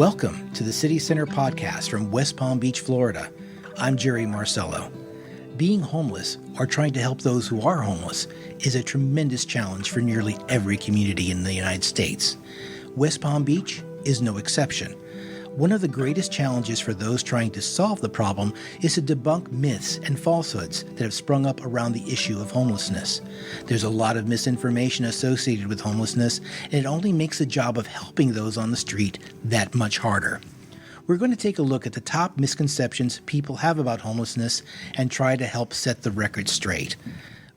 Welcome to the City Center podcast from West Palm Beach, Florida. I'm Jerry Marcello. Being homeless, or trying to help those who are homeless, is a tremendous challenge for nearly every community in the United States. West Palm Beach is no exception. One of the greatest challenges for those trying to solve the problem is to debunk myths and falsehoods that have sprung up around the issue of homelessness. There's a lot of misinformation associated with homelessness, and it only makes the job of helping those on the street that much harder. We're going to take a look at the top misconceptions people have about homelessness and try to help set the record straight.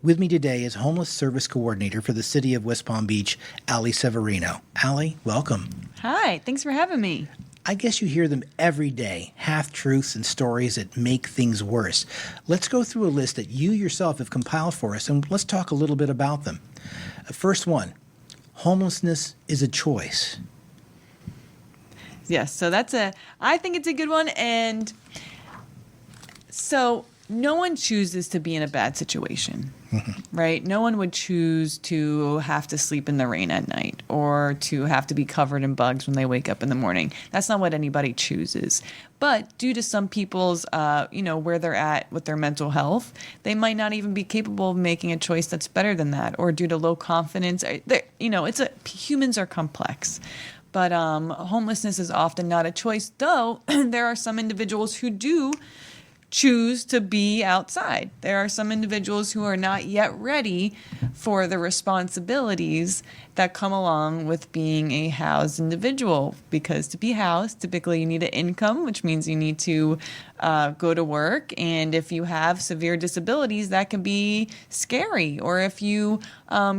With me today is Homeless Service Coordinator for the City of West Palm Beach, Allie Severino. Allie, welcome. Hi, thanks for having me. I guess you hear them every day, half-truths and stories that make things worse. Let's go through a list that you yourself have compiled for us, and let's talk a little bit about them. First one, homelessness is a choice. Yes, so I think it's a good one. And so no one chooses to be in a bad situation, right? No one would choose to have to sleep in the rain at night or to have to be covered in bugs when they wake up in the morning. That's not what anybody chooses. But due to some people's, where they're at with their mental health, they might not even be capable of making a choice that's better than that. Or due to low confidence, humans are complex. But homelessness is often not a choice, though there are some individuals who do choose to be outside. There are some individuals who are not yet ready for the responsibilities that come along with being a housed individual. Because to be housed, typically you need an income, which means you need to go to work. And if you have severe disabilities, that can be scary. Or if you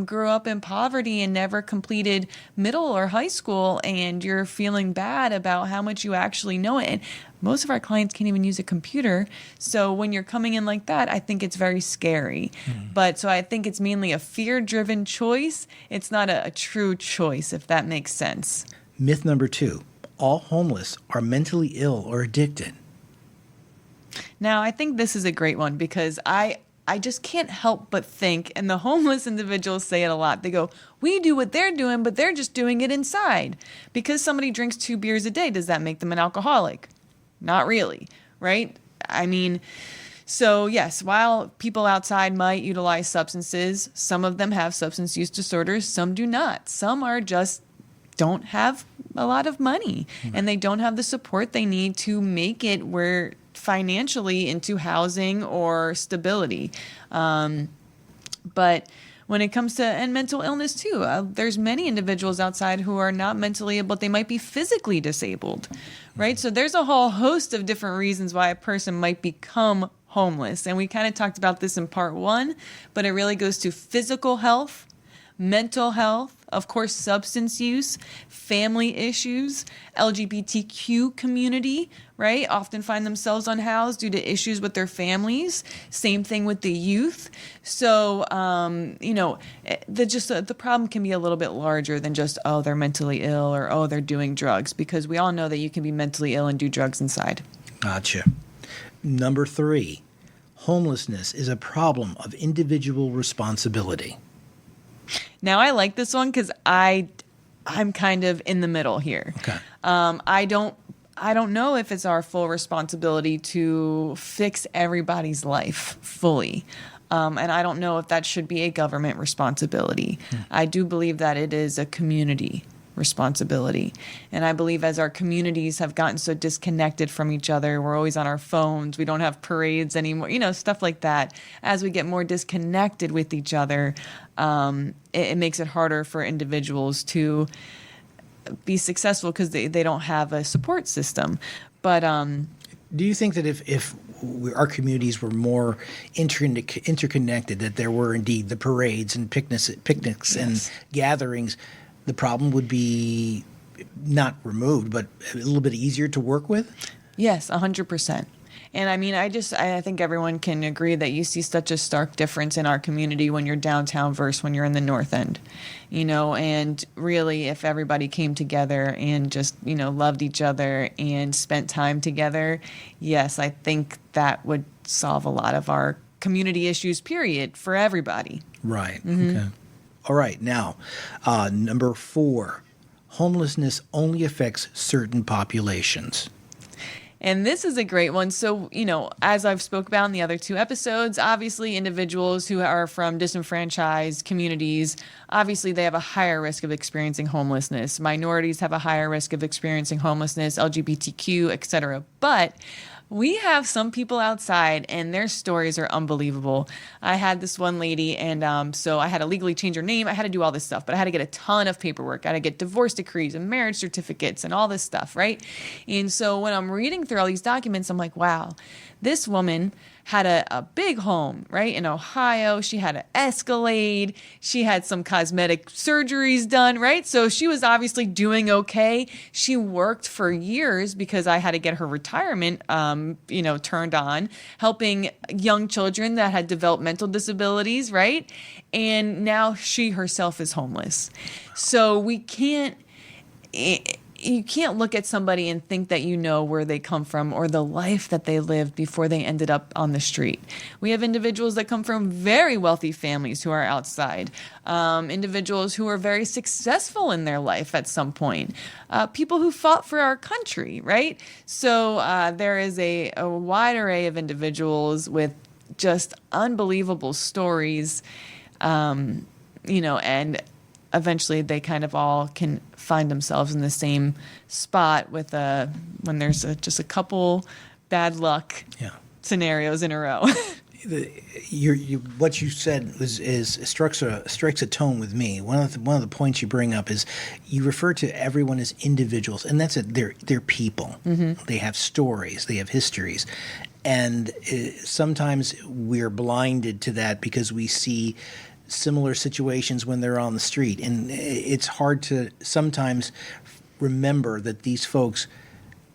grew up in poverty and never completed middle or high school and you're feeling bad about how much you actually know it. And most of our clients can't even use a computer. So when you're coming in like that, I think it's very scary. But so I think it's mainly a fear-driven choice. It's not a true choice, if that makes sense. Myth number 2, all homeless are mentally ill or addicted. Now, I think this is a great one because I just can't help but think, and the homeless individuals say it a lot. They go, we do what they're doing, but they're just doing it inside. Because somebody drinks 2 beers a day, does that make them an alcoholic? Not really, right? I mean, so yes, while people outside might utilize substances, some of them have substance use disorders, some do not. Some are just don't have a lot of money and they don't have the support they need to make it where financially into housing or stability. But when it comes to and mental illness too, there's many individuals outside who are not mentally able, but they might be physically disabled, right? So there's a whole host of different reasons why a person might become homeless. And we kind of talked about this in part 1, but it really goes to physical health, mental health, of course, substance use, family issues, LGBTQ community, right? Often find themselves unhoused due to issues with their families. Same thing with the youth. So, the problem can be a little bit larger than just, oh, they're mentally ill or, oh, they're doing drugs, because we all know that you can be mentally ill and do drugs inside. Gotcha. Number 3, homelessness is a problem of individual responsibility. Now, I like this one because I'm kind of in the middle here. Okay. I don't know if it's our full responsibility to fix everybody's life fully. And I don't know if that should be a government responsibility. I do believe that it is a community responsibility. And I believe as our communities have gotten so disconnected from each other, we're always on our phones, we don't have parades anymore, stuff like that. As we get more disconnected with each other, it makes it harder for individuals to be successful because they don't have a support system. But do you think that if our communities were more interconnected, that there were indeed the parades and picnics Yes. and gatherings, the problem would be not removed, but a little bit easier to work with? Yes, 100%. And I mean, I think everyone can agree that you see such a stark difference in our community when you're downtown versus when you're in the North End, and really if everybody came together and just, loved each other and spent time together, yes, I think that would solve a lot of our community issues, period, for everybody. Right. Okay. All right. Now, number 4, homelessness only affects certain populations. And this is a great one. So, as I've spoke about in the other 2 episodes, obviously individuals who are from disenfranchised communities, obviously they have a higher risk of experiencing homelessness. Minorities have a higher risk of experiencing homelessness, LGBTQ, etc. But we have some people outside, and their stories are unbelievable. I had this one lady, and so I had to legally change her name. I had to do all this stuff, but I had to get a ton of paperwork. I had to get divorce decrees and marriage certificates and all this stuff, right? And so when I'm reading through all these documents, I'm like, wow, this woman had a big home, right, in Ohio. She had an Escalade. She had some cosmetic surgeries done, right? So she was obviously doing okay. She worked for years because I had to get her retirement, turned on, helping young children that had developmental disabilities, right? And now she herself is homeless. So you can't look at somebody and think that you know where they come from or the life that they lived before they ended up on the street. We have individuals that come from very wealthy families who are outside, individuals who are very successful in their life at some point, people who fought for our country, right? So there is a wide array of individuals with just unbelievable stories, and eventually they kind of all can find themselves in the same spot with when there's just a couple bad luck scenarios in a row. What you said strikes a tone with me. One of the points you bring up is you refer to everyone as individuals, and that's it. They're people. Mm-hmm. They have stories. They have histories, and sometimes we're blinded to that because we see similar situations when they're on the street. And it's hard to sometimes remember that these folks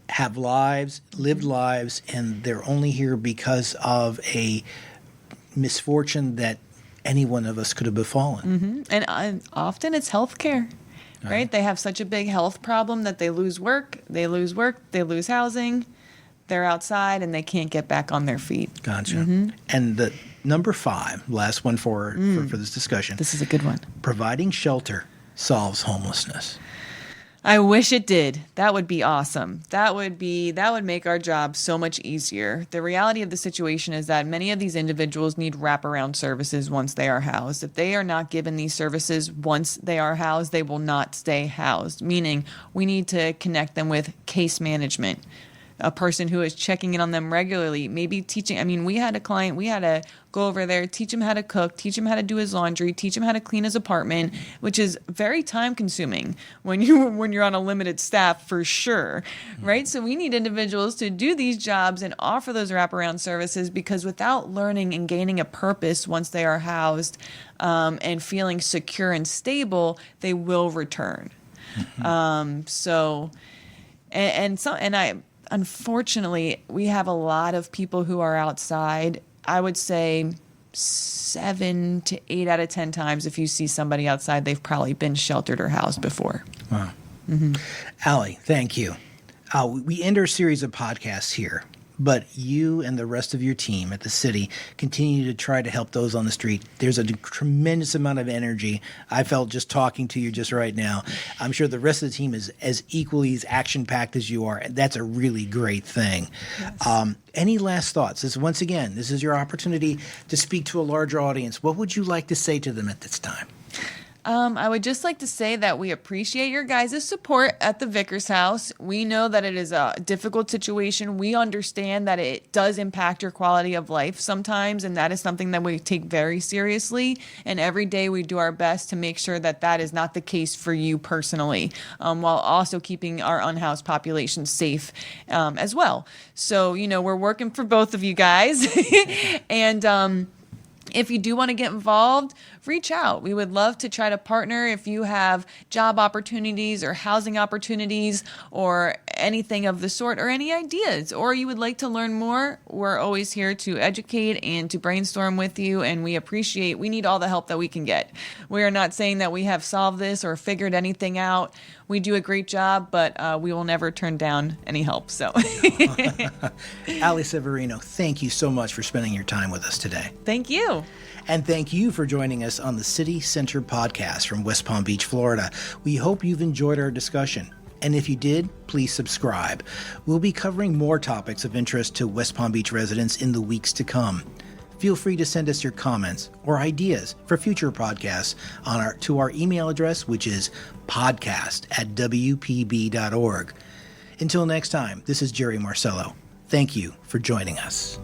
have lived lives, and they're only here because of a misfortune that any one of us could have befallen. Mm-hmm. And often it's healthcare, right? They have such a big health problem that they lose work, they lose housing, they're outside, and they can't get back on their feet. Gotcha. Mm-hmm. And the number 5, last one for this discussion. This is a good one. Providing shelter solves homelessness. I wish it did. That would be awesome. That would make our job so much easier. The reality of the situation is that many of these individuals need wraparound services once they are housed. If they are not given these services once they are housed, they will not stay housed, meaning we need to connect them with case management, a person who is checking in on them regularly, maybe teaching. I mean, we had a client, we had to go over there, teach him how to cook, teach him how to do his laundry, teach him how to clean his apartment, which is very time consuming when you're on a limited staff, for sure, right? So we need individuals to do these jobs and offer those wraparound services, because without learning and gaining a purpose once they are housed, and feeling secure and stable, they will return. Unfortunately, we have a lot of people who are outside. I would say 7 to 8 out of 10 times, if you see somebody outside, they've probably been sheltered or housed before. Wow. Mm-hmm. Allie, thank you. We end our series of podcasts here, but you and the rest of your team at the city continue to try to help those on the street. There's a tremendous amount of energy. I felt just talking to you just right now. I'm sure the rest of the team is as equally as action-packed as you are, and that's a really great thing. Yes. Any last thoughts? This is your opportunity to speak to a larger audience. What would you like to say to them at this time? I would just like to say that we appreciate your guys' support at the Vickers House. We know that it is a difficult situation. We understand that it does impact your quality of life sometimes, and that is something that we take very seriously. And every day we do our best to make sure that that is not the case for you personally, while also keeping our unhoused population safe as well. So, we're working for both of you guys. And if you do want to get involved, reach out. We would love to try to partner if you have job opportunities or housing opportunities or anything of the sort, or any ideas, or you would like to learn more. We're always here to educate and to brainstorm with you, and we need all the help that we can get. We are not saying that we have solved this or figured anything out. We do a great job, but we will never turn down any help. So, Allie Severino, thank you so much for spending your time with us today. Thank you. you. And thank you for joining us on the City Center podcast from West Palm Beach, Florida. We hope you've enjoyed our discussion. And if you did, please subscribe. We'll be covering more topics of interest to West Palm Beach residents in the weeks to come. Feel free to send us your comments or ideas for future podcasts to our email address, which is podcast@wpb.org. Until next time, this is Jerry Marcello. Thank you for joining us.